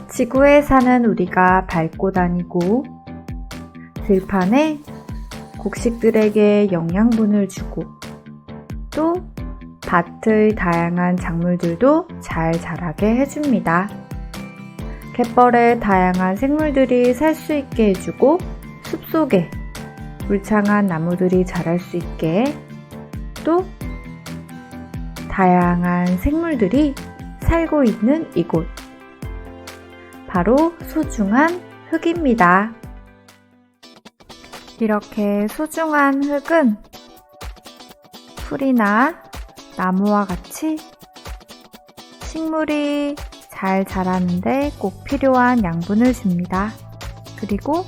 지구에 사는 우리가 밟고 다니고 들판에 곡식들에게 영양분을 주고 또 밭의 다양한 작물들도 잘 자라게 해줍니다. 갯벌에 다양한 생물들이 살 수 있게 해주고 숲속에 울창한 나무들이 자랄 수 있게 또 다양한 생물들이 살고 있는 이곳 바로 소중한 흙입니다. 이렇게 소중한 흙은 풀이나 나무와 같이 식물이 잘 자라는데 꼭 필요한 양분을 줍니다. 그리고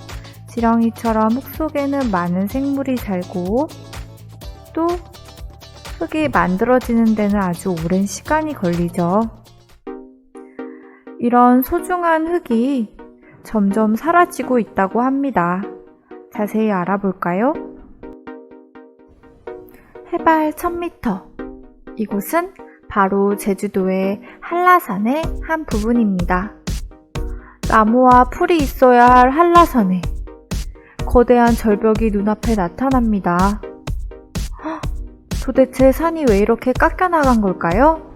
지렁이처럼 흙 속에는 많은 생물이 살고 또 흙이 만들어지는 데는 아주 오랜 시간이 걸리죠. 이런 소중한 흙이 점점 사라지고 있다고 합니다. 자세히 알아볼까요? 해발 1000m. 이곳은 바로 제주도의 한라산의 한 부분입니다. 나무와 풀이 있어야 할 한라산에 거대한 절벽이 눈앞에 나타납니다. 도대체 산이 왜 이렇게 깎여나간 걸까요?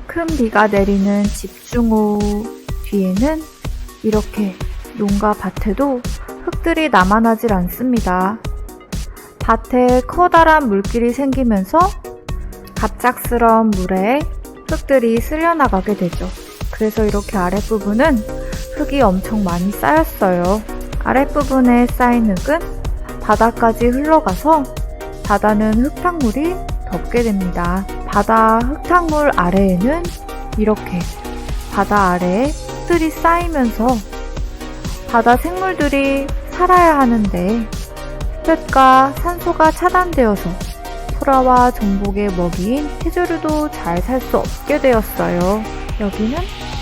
큰 비가 내리는 집중호우 뒤에는 이렇게 농가 밭에도 흙들이 남아나질 않습니다. 밭에 커다란 물길이 생기면서 갑작스러운 물에 흙들이 쓸려나가게 되죠. 그래서 이렇게 아랫부분은 흙이 엄청 많이 쌓였어요. 아랫부분에 쌓인 흙은 바다까지 흘러가서 바다는 흙탕물이 덮게 됩니다. 바다 흙탕물 아래에는 이렇게 바다 아래에 흙들이 쌓이면서 바다 생물들이 살아야 하는데 햇볕과 산소가 차단되어서 소라와 전복의 먹이인 해조류도 잘 살 수 없게 되었어요. 여기는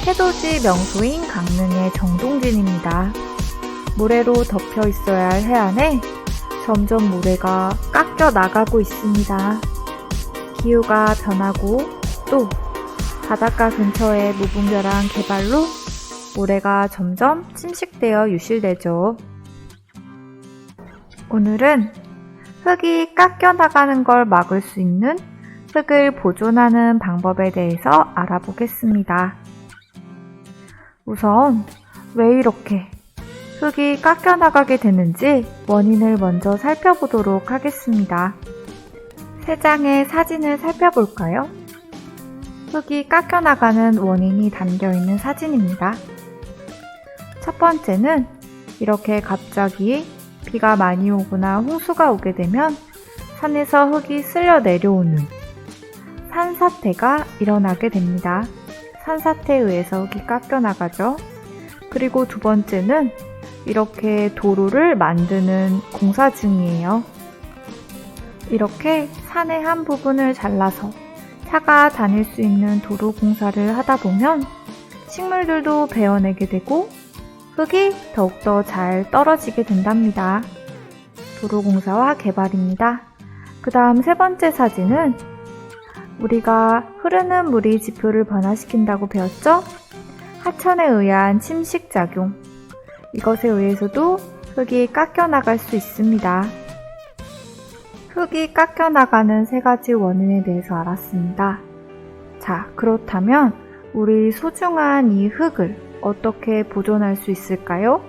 해돋이 명소인 강릉의 정동진입니다. 모래로 덮여 있어야 할 해안에 점점 모래가 깎여 나가고 있습니다. 기후가 변하고 또 바닷가 근처의 무분별한 개발로 모래가 점점 침식되어 유실되죠. 오늘은 흙이 깎여 나가는 걸 막을 수 있는 흙을 보존하는 방법에 대해서 알아보겠습니다. 우선 왜 이렇게 흙이 깎여 나가게 되는지 원인을 먼저 살펴보도록 하겠습니다. 세 장의 사진을 살펴볼까요? 흙이 깎여 나가는 원인이 담겨있는 사진입니다. 첫 번째는 이렇게 갑자기 비가 많이 오거나 홍수가 오게 되면 산에서 흙이 쓸려 내려오는 산사태가 일어나게 됩니다. 산사태에 의해서 흙이 깎여 나가죠. 그리고 두 번째는 이렇게 도로를 만드는 공사 중이에요. 이렇게 산의 한 부분을 잘라서 차가 다닐 수 있는 도로 공사를 하다 보면 식물들도 베어내게 되고 흙이 더욱더 잘 떨어지게 된답니다. 도로공사와 개발입니다. 그 다음 세 번째 사진은 우리가 흐르는 물이 지표를 변화시킨다고 배웠죠? 하천에 의한 침식작용. 이것에 의해서도 흙이 깎여 나갈 수 있습니다. 흙이 깎여 나가는 세 가지 원인에 대해서 알았습니다. 자, 그렇다면 우리 소중한 이 흙을 어떻게 보존할 수 있을까요?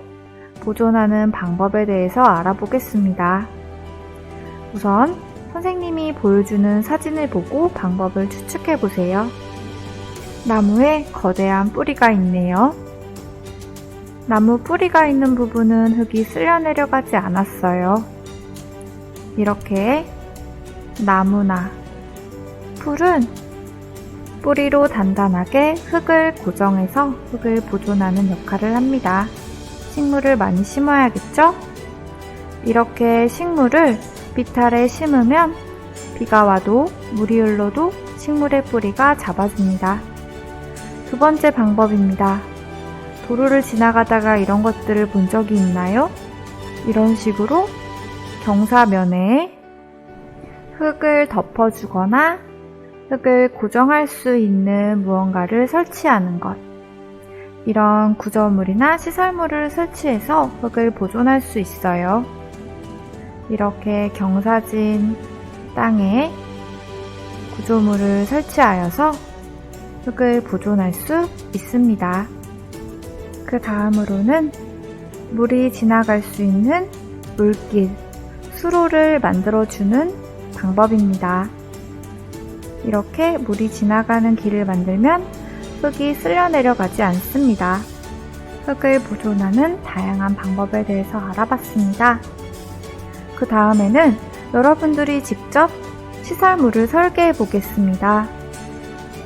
보존하는 방법에 대해서 알아보겠습니다. 우선 선생님이 보여주는 사진을 보고 방법을 추측해 보세요. 나무에 거대한 뿌리가 있네요. 나무 뿌리가 있는 부분은 흙이 쓸려 내려가지 않았어요. 이렇게 나무나 풀은 뿌리로 단단하게 흙을 고정해서 흙을 보존하는 역할을 합니다. 식물을 많이 심어야겠죠? 이렇게 식물을 비탈에 심으면 비가 와도 물이 흘러도 식물의 뿌리가 잡아줍니다. 두 번째 방법입니다. 도로를 지나가다가 이런 것들을 본 적이 있나요? 이런 식으로 경사면에 흙을 덮어주거나 흙을 고정할 수 있는 무언가를 설치하는 것. 이런 구조물이나 시설물을 설치해서 흙을 보존할 수 있어요. 이렇게 경사진 땅에 구조물을 설치하여서 흙을 보존할 수 있습니다. 그 다음으로는 물이 지나갈 수 있는 물길, 수로를 만들어주는 방법입니다. 이렇게 물이 지나가는 길을 만들면 흙이 쓸려 내려가지 않습니다. 흙을 보존하는 다양한 방법에 대해서 알아봤습니다. 그 다음에는 여러분들이 직접 시설물을 설계해 보겠습니다.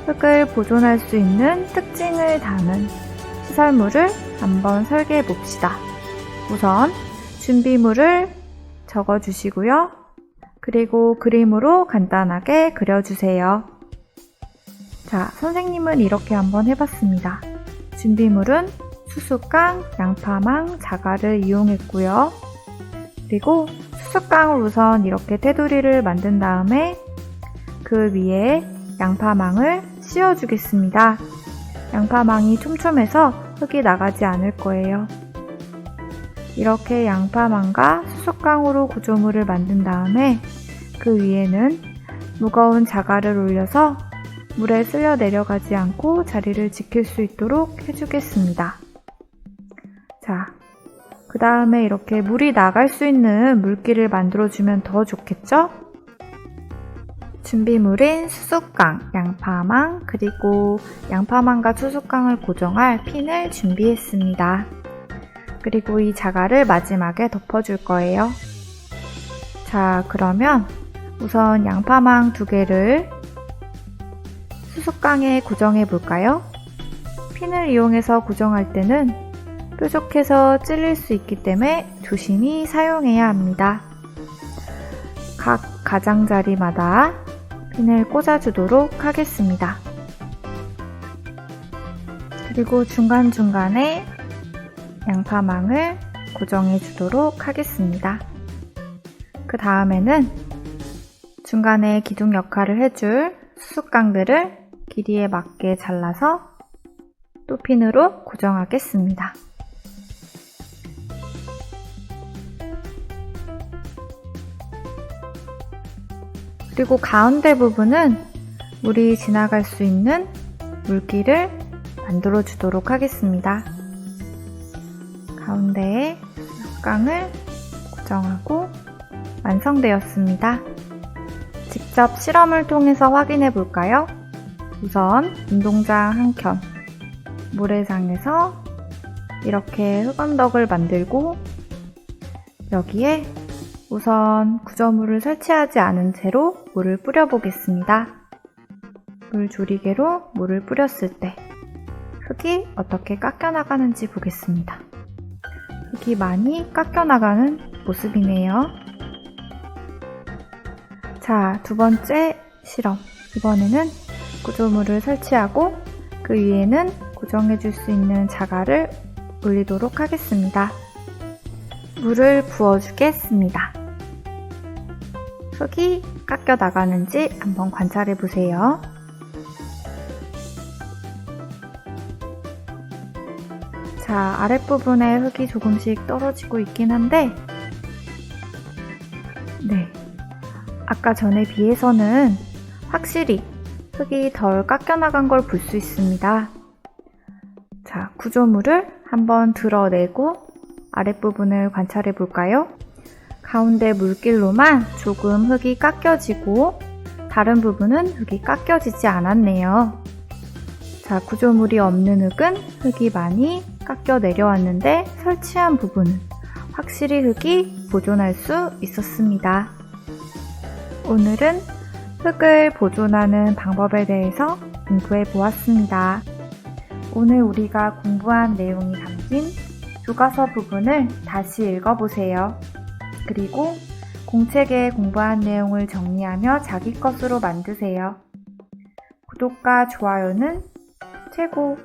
흙을 보존할 수 있는 특징을 담은 시설물을 한번 설계해 봅시다. 우선 준비물을 적어 주시고요. 그리고 그림으로 간단하게 그려주세요. 자, 선생님은 이렇게 한번 해봤습니다. 준비물은 수수깡, 양파망, 자갈을 이용했고요. 그리고 수수깡을 우선 이렇게 테두리를 만든 다음에 그 위에 양파망을 씌워주겠습니다. 양파망이 촘촘해서 흙이 나가지 않을 거예요. 이렇게 양파망과 수수깡으로 구조물을 만든 다음에 그 위에는 무거운 자갈을 올려서 물에 쓸려 내려가지 않고 자리를 지킬 수 있도록 해주겠습니다. 자, 그 다음에 이렇게 물이 나갈 수 있는 물길을 만들어주면 더 좋겠죠? 준비물인 수수깡, 양파망, 그리고 양파망과 수수깡을 고정할 핀을 준비했습니다. 그리고 이 자갈을 마지막에 덮어줄 거예요. 자, 그러면 우선 양파망 2개를 수수깡에 고정해 볼까요? 핀을 이용해서 고정할 때는 뾰족해서 찔릴 수 있기 때문에 조심히 사용해야 합니다. 각 가장자리마다 핀을 꽂아주도록 하겠습니다. 그리고 중간중간에 양파망을 고정해 주도록 하겠습니다. 그 다음에는 중간에 기둥 역할을 해줄 수수깡들을 길이에 맞게 잘라서 또 핀으로 고정하겠습니다. 그리고 가운데 부분은 물이 지나갈 수 있는 물길을 만들어 주도록 하겠습니다. 가운데에 수수깡을 고정하고 완성되었습니다. 직접 실험을 통해서 확인해 볼까요? 우선 운동장 한 켠, 모래장에서 이렇게 흙언덕을 만들고 여기에 우선 구조물을 설치하지 않은 채로 물을 뿌려 보겠습니다. 물 조리개로 물을 뿌렸을 때 흙이 어떻게 깎여 나가는지 보겠습니다. 흙이 많이 깎여 나가는 모습이네요. 자, 2번째 실험. 이번에는 구조물을 설치하고 그 위에는 고정해 줄 수 있는 자갈을 올리도록 하겠습니다. 물을 부어주겠습니다. 흙이 깎여 나가는지 한번 관찰해 보세요. 자, 아랫부분에 흙이 조금씩 떨어지고 있긴 한데 네, 아까 전에 비해서는 확실히 흙이 덜 깎여 나간 걸 볼 수 있습니다. 자, 구조물을 한번 드러내고 아랫부분을 관찰해 볼까요? 가운데 물길로만 조금 흙이 깎여지고 다른 부분은 흙이 깎여지지 않았네요. 자, 구조물이 없는 흙은 흙이 많이 깎여 내려왔는데 설치한 부분은 확실히 흙이 보존할 수 있었습니다. 오늘은 흙을 보존하는 방법에 대해서 공부해 보았습니다. 오늘 우리가 공부한 내용이 담긴 교과서 부분을 다시 읽어보세요. 그리고 공책에 공부한 내용을 정리하며 자기 것으로 만드세요. 구독과 좋아요는 최고!